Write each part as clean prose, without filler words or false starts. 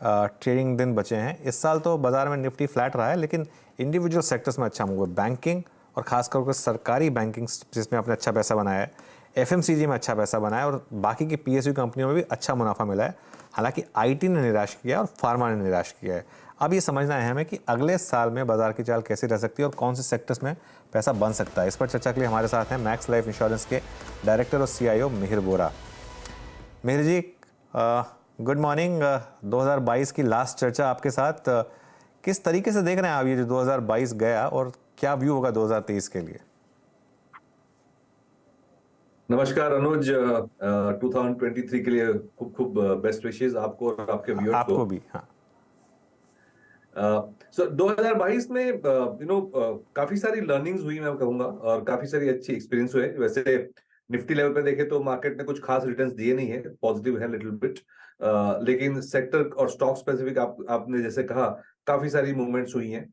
Trading दिन बचे हैं। इस साल तो बाजार में निफ्टी फ्लैट रहा है, लेकिन इंडिविजुअल सेक्टर्स में अच्छा मूव है। बैंकिंग और खासकर सरकारी बैंकिंग जिसमें आपने अच्छा पैसा बनाया है, एफएमसीजी में अच्छा पैसा बनाया है और बाकी की पीएसयू कंपनियों में भी अच्छा मुनाफा मिला है। हालांकि आईटी ने निराश किया और फार्मा ने निराश किया है। अब ये समझना है हमें कि अगले साल में बाजार की चाल कैसी रह सकती है और कौन से सेक्टर्स में पैसा बन सकता है। इस पर चर्चा के लिए हमारे साथ हैं मैक्स लाइफ इंश्योरेंस के डायरेक्टर और सीईओ मिहिर बोरा। मिहिर जी, गुड मॉर्निंग। 2022 की लास्ट चर्चा आपके साथ। किस तरीके से देख रहे हैं आप ये जो 2022 गया और क्या व्यू होगा 2023 के लिए? नमस्कार अनुज, 2023 के लिए खूब खूब बेस्ट विशेस आपको और आपके व्यूअर्स को। आपको भी। हाँ, 2022 में काफी सारी लर्निंग्स हुई मैं कहूंगा, और काफी सारी अच्छी एक्सपीरियंस हुए। वैसे निफ्टी लेवल पे देखे तो मार्केट ने कुछ खास रिटर्न्स दिए नहीं है, पॉजिटिव है लिटिल बिट, लेकिन सेक्टर और स्टॉक स्पेसिफिक आपने जैसे कहा काफी सारी मूवमेंट्स हुई हैं।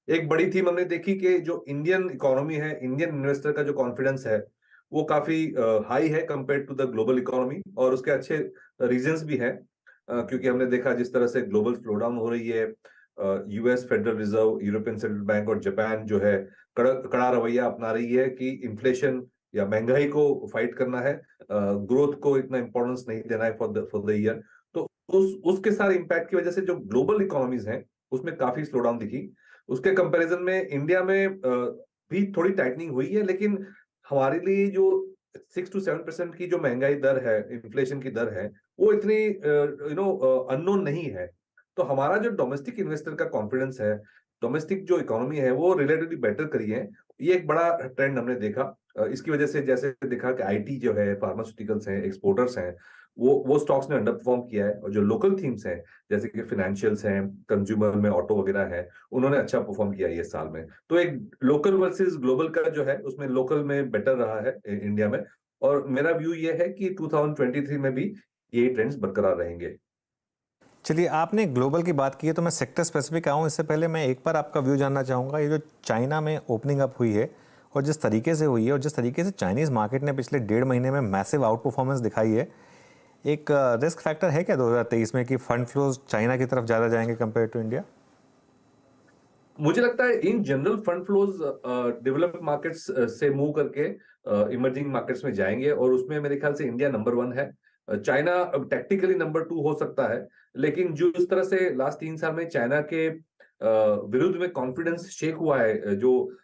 एक बड़ी थीम हमने देखी कि जो इंडियन इकोनॉमी है, इंडियन इन्वेस्टर का जो कॉन्फिडेंस है वो काफी हाई है compare to the global economy, और उसके अच्छे रीजंस भी हैं। क्योंकि हमने देखा जिस तरह से ग्लोबल स्लोडाउन हो रही है, US federal reserve, European central bank और जापान जो है कड़ा रवैया अपना रही है कि इन्फ्लेशन या महंगाई को फाइट करना है, ग्रोथ को इतना इंपॉर्टेंस नहीं देना है फॉर द ईयर। तो उसके सारे इंपैक्ट की वजह से जो ग्लोबल इकोनॉमीज हैं उसमें काफी स्लोडाउन दिखी। उसके कंपैरिजन में इंडिया में भी थोड़ी टाइटनिंग हुई है, लेकिन हमारे लिए जो 6 to 7% की जो महंगाई दर है, इन्फ्लेशन की दर है, वो इतनी अननोन नहीं है। तो हमारा जो डोमेस्टिक इन्वेस्टर का कॉन्फिडेंस है, डोमेस्टिक जो इकोनॉमी है वो रिलेटिवली बेटर करी है। ये एक बड़ा ट्रेंड हमने देखा। इसकी वजह से जैसे देखा कि आईटी जो है, फार्मास्यूटिकल्स हैं, एक्सपोर्टर्स हैं, वो स्टॉक्स ने अंडर परफॉर्म किया है। और जो लोकल थीम्स हैं जैसे कि फाइनेंशियल्स हैं, कंज्यूमर में ऑटो वगैरह है, उन्होंने अच्छा परफॉर्म किया है ये साल में। तो एक लोकल वर्सेस ग्लोबल का जो है उसमें लोकल में बेटर रहा है इंडिया में। और मेरा व्यू ये है कि 2023 में भी ये ट्रेंड्स बरकरार रहेंगे। चलिए, आपने ग्लोबल की बात की है तो मैं सेक्टर स्पेसिफिक आऊँ इससे पहले मैं एक बार आपका व्यू जानना चाहूँगा। ये जो चाइना में ओपनिंग अप हुई है और जिस तरीके से हुई है और जिस तरीके से चाइनीज़ मार्केट ने पिछले 1.5 महीने में मैसिव आउट परफॉर्मेंस दिखाई है, एक रिस्क फैक्टर है क्या 2023 में कि फंड फ्लोज चाइना की तरफ ज़्यादा जाएंगे कंपेयर टू इंडिया? मुझे लगता है in general fund flows developed markets से मूव करके इमर्जिंग मार्केट्स में जाएंगे, और उसमें मेरे ख्याल से इंडिया नंबर 1 है। चाइना अब टेक्निकली नंबर 2 हो सकता है, लेकिन जो इस तरह से लास्ट 3 साल में चाइना के विरुद्ध में कॉन्फिडेंस शेक हुआ है, जो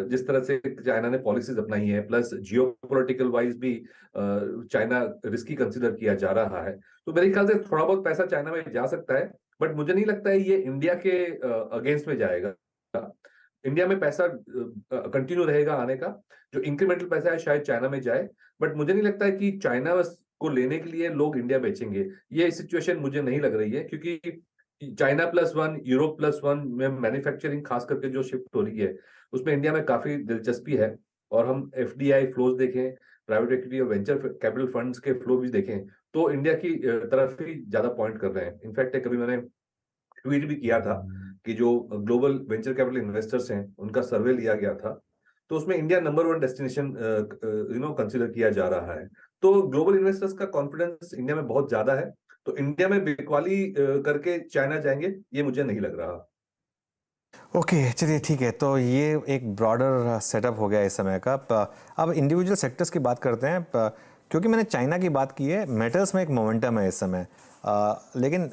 जिस तरह से चाइना ने पॉलिसीज अपनाई है, प्लस जियोपॉलिटिकल वाइज भी चाइना रिस्की कंसिडर किया जा रहा है। तो मेरे ख्याल से थोड़ा बहुत पैसा चाइना में जा सकता है, बट मुझे नहीं लगता है ये इंडिया के अगेंस्ट में जाएगा। इंडिया में पैसा कंटिन्यू रहेगा आने का। जो इंक्रीमेंटल पैसा है शायद चाइना में जाए, बट मुझे नहीं लगता है कि चाइना को लेने के लिए लोग इंडिया बेचेंगे। ये सिचुएशन मुझे नहीं लग रही है, क्योंकि चाइना +1, यूरोप +1 में मैन्युफैक्चरिंग खास करके जो शिफ्ट हो रही है उसमें इंडिया में काफी दिलचस्पी है। और हम एफडीआई फ्लोज देखें, प्राइवेट इक्विटी और वेंचर कैपिटल फंड्स के फ्लो भी देखें, तो इंडिया की तरफ ही ज्यादा पॉइंट कर रहे हैं। इनफैक्ट कभी मैंने ट्वीट भी किया था कि जो ग्लोबल वेंचर कैपिटल इन्वेस्टर्स हैं उनका सर्वे लिया गया था, तो उसमें इंडिया नंबर 1 डेस्टिनेशन कंसिडर किया जा रहा है। तो ग्लोबल इन्वेस्टर्स का कॉन्फिडेंस इंडिया में बहुत ज्यादा है। तो इंडिया में बिकवाली करके चाइना जाएंगे ये मुझे नहीं लग रहा। ओके, चलिए ठीक है। तो ये एक ब्रॉडर सेटअप हो गया इस समय का। अब इंडिविजुअल सेक्टर्स की बात करते हैं। क्योंकि मैंने चाइना की बात की है, मेटल्स में एक मोमेंटम है इस समय, लेकिन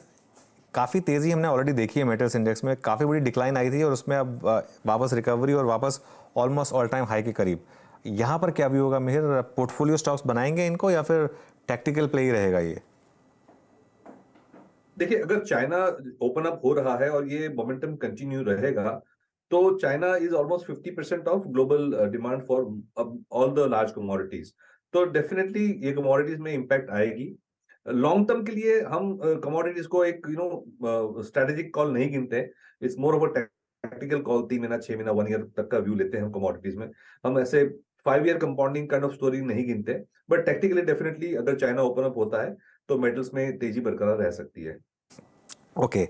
काफ़ी तेज़ी हमने ऑलरेडी देखी है। मेटल्स इंडेक्स में काफ़ी बड़ी डिक्लाइन आई थी और उसमें अब वापस रिकवरी और वापस ऑलमोस्ट ऑल टाइम हाई के करीब। यहाँ पर क्या भी होगा मिहिर? पोर्टफोलियो स्टॉक्स बनाएंगे इनको या फिर टैक्टिकल प्ले ही रहेगा ये? देखिए, अगर चाइना ओपन अप हो रहा है और ये मोमेंटम कंटिन्यू रहेगा, तो China is almost 50% of global demand for all the large commodities. तो डेफिनेटली ये कमोडिटीज में इंपैक्ट आएगी। लॉन्ग टर्म के लिए हम कमोडिटीज को एक स्ट्रेटेजिक कॉल नहीं गिनते। It's more of a tactical call. 3 महीना, 6 महीना, 1 ईयर तक का व्यू लेते हैं हम कमोडिटीज में। हम ऐसे 5 year compounding kind of story नहीं गिनते। बट टेक्निकली डेफिनेटली अगर चाइना ओपन अप होता है तो मेटल्स में तेजी बरकरार रह सकती है। ओके,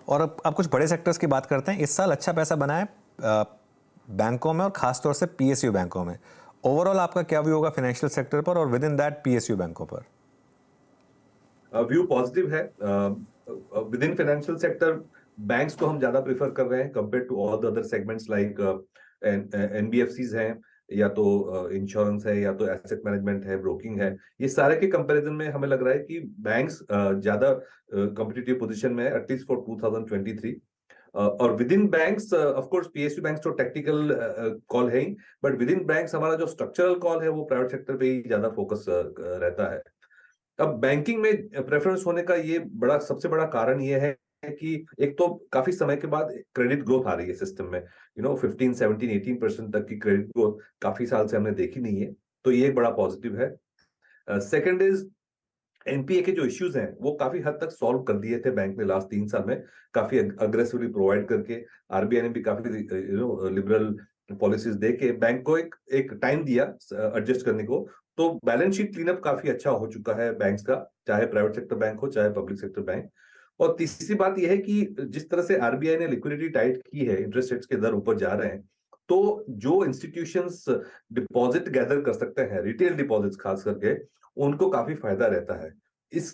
और अब कुछ बड़े सेक्टर्स की बात करते हैं। इस साल अच्छा पैसा बना है बैंकों में और खासतौर से पीएसयू बैंकों में। ओवरऑल आपका क्या व्यू होगा फाइनेंशियल सेक्टर पर और विद इन दैट पीएसयू बैंकों पर? व्यू पॉजिटिव है। Within financial sector banks को हम ज्यादा प्रेफर कर रहे हैं compare to all the other segments like NBFCs हैं, या तो इंश्योरेंस है, या तो एसेट मैनेजमेंट है, ब्रोकिंग है। ये सारे के कंपैरिजन में हमें लग रहा है कि बैंक्स ज्यादा कॉम्पिटिटिव पोजीशन में है, एटलीस्ट फॉर 2023। और with in banks of course PSU banks तो टेक्निकल कॉल है ही, बट विद इन बैंक्स हमारा जो स्ट्रक्चरल कॉल है वो प्राइवेट सेक्टर पे ही ज्यादा फोकस रहता है। अब बैंकिंग में प्रेफरेंस होने का ये सबसे बड़ा कारण ये है कि एक तो काफी समय के बाद क्रेडिट ग्रोथ आ रही है सिस्टम में, 15 17 18% तक की क्रेडिट ग्रोथ काफी साल से हमने देखी नहीं है, तो ये एक बड़ा पॉजिटिव है। सेकंड इज एनपीए के जो इश्यूज हैं वो काफी हद तक सॉल्व कर दिए थे बैंक ने लास्ट 3 साल में, काफी अग्रेसिवली प्रोवाइड करके। आरबीआई ने भी काफी लिबरल पॉलिसीज दे के बैंक को एक टाइम दिया एडजस्ट करने को। तो बैलेंस शीट क्लीनअप काफी अच्छा हो चुका है बैंक्स का, चाहे प्राइवेट सेक्टर बैंक हो चाहे पब्लिक सेक्टर बैंक। और तीसरी बात यह है कि जिस तरह से आरबीआई ने लिक्विडिटी टाइट की है, इंटरेस्ट रेट्स के दर ऊपर जा रहे हैं, तो जो इंस्टीट्यूशंस डिपॉजिट गैदर कर सकते हैं, रिटेल डिपॉजिट्स खास करके, उनको काफी फायदा रहता है। इस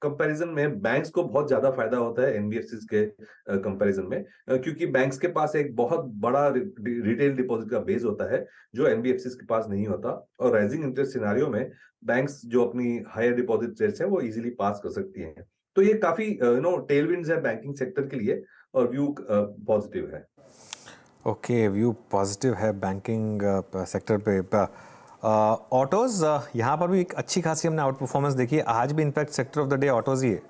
कंपैरिजन में बैंक्स को बहुत ज्यादा फायदा होता है एनबीएफसीज के कंपैरिजन में, क्योंकि बैंक्स के पास एक बहुत बड़ा रिटेल डिपॉजिट का बेस होता है जो एनबीएफसीज के पास नहीं होता। और राइजिंग इंटरेस्ट सिनारियो में बैंक्स जो अपनी हायर डिपॉजिट रेट्स है वो इजीली पास कर सकती हैं। तो ये काफी टेलविंड्स है बैंकिंग सेक्टर के लिए, और व्यू पॉजिटिव है। ओके, व्यू पॉजिटिव है बैंकिंग सेक्टर पे। ऑटोज यहाँ पर भी एक अच्छी खासी हमने आउट परफॉर्मेंस देखी है, आज भी in fact sector of the day autos ही है।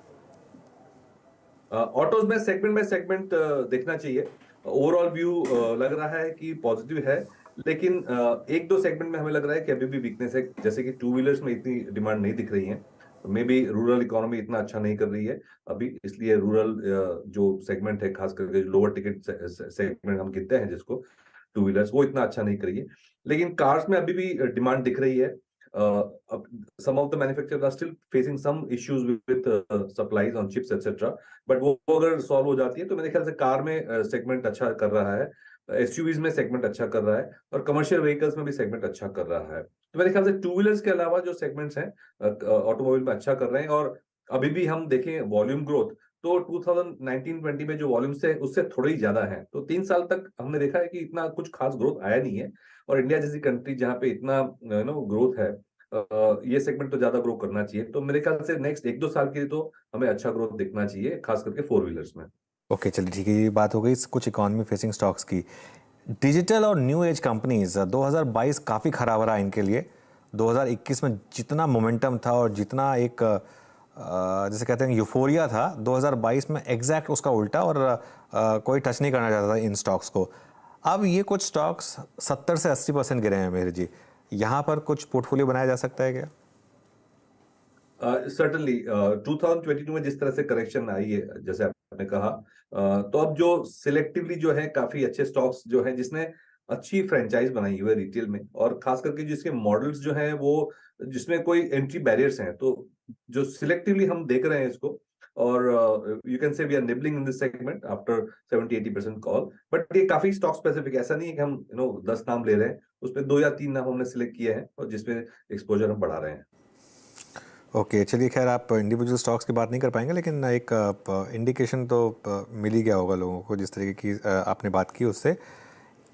ऑटोज में सेगमेंट देखना चाहिए। ओवरऑल व्यू लग रहा है कि पॉजिटिव है, लेकिन एक दो सेगमेंट में हमें लग रहा है कि अभी भी वीकनेस है, जैसे कि टू व्हीलर्स में इतनी डिमांड नहीं दिख रही है। मे बी रूरल इकोनॉमी इतना अच्छा नहीं कर रही है अभी, इसलिए रूरल जो सेगमेंट है, खास करके लोअर टिकट सेगमेंट हम कहते हैं जिसको, टू व्हीलर्स, वो इतना अच्छा नहीं कर रही है। लेकिन कार्स में अभी भी डिमांड दिख रही है। some of the manufacturers are still facing some issues with supplies on chips etc, but वो अगर सॉल्व हो जाती है तो मेरे ख्याल से कार में सेगमेंट अच्छा कर रहा है, एसयूवीज में सेगमेंट अच्छा कर रहा है, और कमर्शियल व्हीकल्स में भी सेगमेंट अच्छा कर रहा है। तो मेरे ख्याल से टू व्हीलर्स के अलावा जो सेगमेंट्स हैं ऑटोमोबाइल में अच्छा कर रहे हैं। और अभी भी हम देखें वॉल्यूम ग्रोथ, तो 2019-20 में जो वॉल्यूम से उससे थोड़ी ही ज्यादा है। तो 3 साल तक हमने देखा है कि इतना कुछ खास ग्रोथ आया नहीं है। और इंडिया जैसी कंट्री जहाँ पे इतना ग्रोथ है, ये सेगमेंट तो ज्यादा ग्रो करना चाहिए। तो मेरे ख्याल से नेक्स्ट 1-2 साल के लिए तो हमें अच्छा ग्रोथ देखना चाहिए, खास करके फोर व्हीलर्स में। ओके, चलिए ठीक है, ये बात हो गई कुछ इकोनॉमी फेसिंग स्टॉक्स की। डिजिटल और न्यू एज कंपनीज 2022 काफ़ी खराब रहा इनके लिए। 2021 में जितना मोमेंटम था और जितना एक जैसे कहते हैं यूफोरिया था, 2022 में एग्जैक्ट उसका उल्टा, और कोई टच नहीं करना चाहता था इन स्टॉक्स को। अब ये कुछ स्टॉक्स 70 से 80% गिरे हैं मेरे जी, यहाँ पर कुछ पोर्टफोलियो बनाया जा सकता है क्या? सर्टनली 2022 में जिस तरह से करेक्शन आई है, जैसे आपने कहा, तो अब जो सिलेक्टिवली जो है काफी अच्छे स्टॉक्स जो हैं जिसने अच्छी फ्रेंचाइज बनाई हुई है रिटेल में, और खास करके जिसके मॉडल्स जो हैं वो जिसमें कोई एंट्री बैरियर्स हैं, तो जो सिलेक्टिवली हम देख रहे हैं इसको। और you can say we are nibbling in this segment after 70-80% call, but ये काफी स्टॉक स्पेसिफिक, ऐसा नहीं है कि हम 10 नाम ले रहे हैं, उसमें 2 या 3 नाम हमने सिलेक्ट किए हैं और जिसमें एक्सपोजर हम बढ़ा रहे हैं। ओके, चलिए, खैर आप इंडिविजुअल स्टॉक्स की बात नहीं कर पाएंगे, लेकिन एक इंडिकेशन तो मिल ही गया होगा लोगों को जिस तरीके की आपने बात की उससे।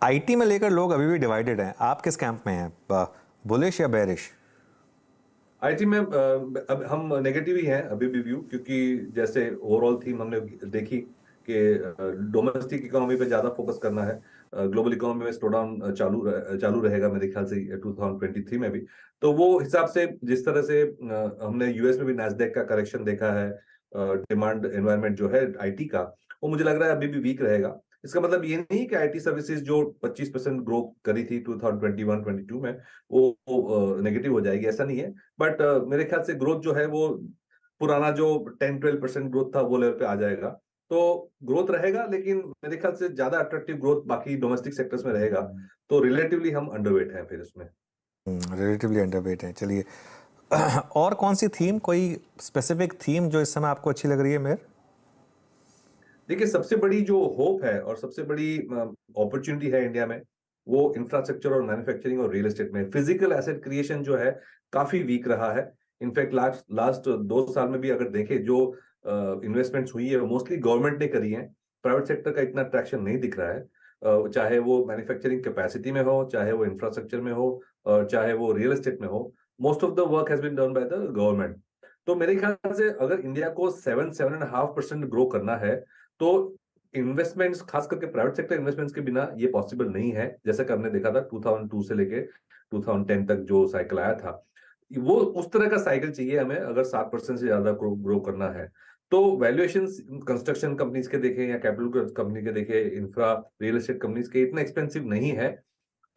आईटी में लेकर लोग अभी भी डिवाइडेड हैं, आप किस कैंप में हैं, बुलिश या बेरिश? आईटी में अब हम नेगेटिव ही हैं अभी भी व्यू, क्योंकि जैसे ओवरऑल थीम हमने देखी कि डोमेस्टिक इकोनॉमी पे ज्यादा फोकस करना है, ग्लोबल इकोनॉमी में स्लो डाउन चालू रहेगा मेरे ख्याल से 2023 में भी। तो वो हिसाब से जिस तरह से हमने यूएस में भी नैस्डैक का करेक्शन देखा है, डिमांड एनवायरनमेंट जो है आईटी का, वो मुझे लग रहा है अभी भी वीक रहेगा। इसका मतलब ये नहीं कि आईटी सर्विसेज जो 25% ग्रो करी थी 2021-22 में वो नेगेटिव हो जाएगी, ऐसा नहीं है। बट मेरे ख्याल से ग्रोथ जो है वो पुराना जो 10-12% ग्रोथ था वो लेवल पे आ जाएगा। तो ग्रोथ रहेगा, लेकिन मेरे ख्याल से ज्यादा अट्रैक्टिव ग्रोथ बाकी डोमेस्टिक सेक्टर्स में रहेगा। तो रिलेटिवली हम अंडरवेट हैं फिर इसमें। रिलेटिवली अंडरवेट हैं, चलिए। और कौन सी थीम, कोई स्पेसिफिक थीम जो इस समय आपको अच्छी लग रही है मेयर? देखिए, सबसे बड़ी जो होप है और सबसे बड़ी अपॉर्चुनिटी है इंडिया में, वो इंफ्रास्ट्रक्चर और मैन्युफैक्चरिंग और रियल एस्टेट में। फिजिकल एसेट क्रिएशन जो है काफी वीक रहा है। इनफैक्ट लास्ट 2 साल में भी अगर देखें, जो इन्वेस्टमेंट्स हुई है मोस्टली गवर्नमेंट ने करी है। प्राइवेट सेक्टर का इतना ट्रैक्शन नहीं दिख रहा है। चाहे वो मैन्युफैक्चरिंग कैपेसिटी में हो, चाहे वो इंफ्रास्ट्रक्चर में हो, चाहे वो रियल एस्टेट में हो, most of the work has been done by the government. तो मेरे ख्याल से अगर इंडिया को 7-7.5% ग्रो करना है, तो इन्वेस्टमेंट्स खास करके प्राइवेट सेक्टर इन्वेस्टमेंट्स के बिना ये पॉसिबल नहीं है। जैसा कि हमने देखा था 2002 से लेके 2010 तक जो साइकिल आया था, वो उस तरह का साइकिल चाहिए हमें अगर 7% से ज्यादा ग्रो करना है। तो वैल्यूएशंस कंस्ट्रक्शन कंपनीज के देखें या कैपिटल कंपनी के देखें, इंफ्रा रियल एस्टेट कंपनीज के इतना एक्सपेंसिव नहीं है।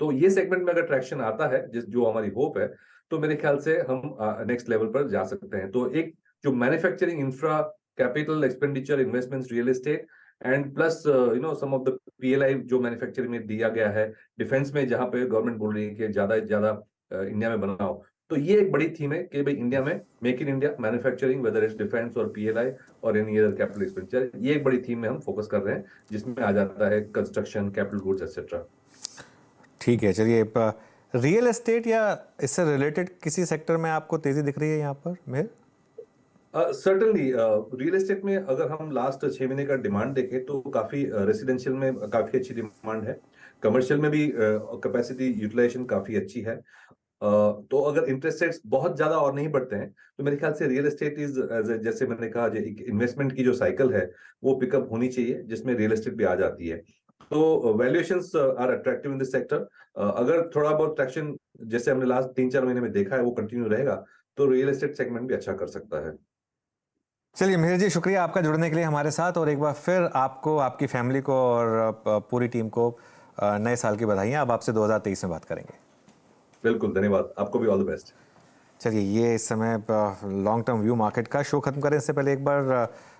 तो ये सेगमेंट में अगर ट्रैक्शन आता है, जिस जो हमारी होप है, तो मेरे ख्याल से हम नेक्स्ट लेवल पर जा सकते हैं। तो एक जो manufacturing infra capital expenditure investments real estate and plus some of the PLI जो मैन्युफैक्चरिंग में दिया गया है, डिफेंस में जहां पे गवर्नमेंट बोल रही है कि ज्यादा से ज्यादा इंडिया में बनाओ, तो ये एक बड़ी थीम है कि भाई इंडिया में make in India manufacturing, whether it's defence और पीएलआई और एनी अदर कैपिटल एक्सपेंडिचर, ये एक बड़ी थीम में हम फोकस कर रहे हैं, जिसमें आ जाता है कंस्ट्रक्शन, कैपिटल गुड्स एक्सेट्रा। ठीक है, चलिए रियल एस्टेट या इससे रिलेटेड किसी सेक्टर में आपको तेजी दिख रही है यहाँ पर मेहर? सर्टनली रियल एस्टेट में अगर हम लास्ट 6 महीने का डिमांड देखें तो काफी रेसिडेंशियल में काफी अच्छी डिमांड है, कमर्शियल में भी कैपेसिटी यूटिलाइजेशन काफी अच्छी है। तो अगर इंटरेस्ट रेट्स बहुत ज्यादा और नहीं बढ़ते हैं, तो मेरे ख्याल से रियल एस्टेट इज, जैसे मैंने कहा, एक इन्वेस्टमेंट की जो साइकिल है वो पिकअप होनी चाहिए, जिसमें रियल एस्टेट भी आ जाती है। तो valuations are attractive in this sector. अगर थोड़ा बहुत ट्रैक्शन जैसे हमने लास्ट 3-4 महीने में देखा है वो कंटिन्यू रहेगा, तो रियल एस्टेट सेगमेंट भी अच्छा कर सकता है। चलिए मेहर जी, शुक्रिया आपका जुड़ने के लिए हमारे साथ, और एक बार फिर आपको, आपकी फैमिली को और पूरी टीम को नए साल की बधाइयाँ। अब आपसे 2023 में बात करेंगे। बिल्कुल, धन्यवाद, आपको भी ऑल द बेस्ट। चलिए, ये इस समय लॉन्ग टर्म व्यू मार्केट का शो खत्म करें इससे पहले एक बार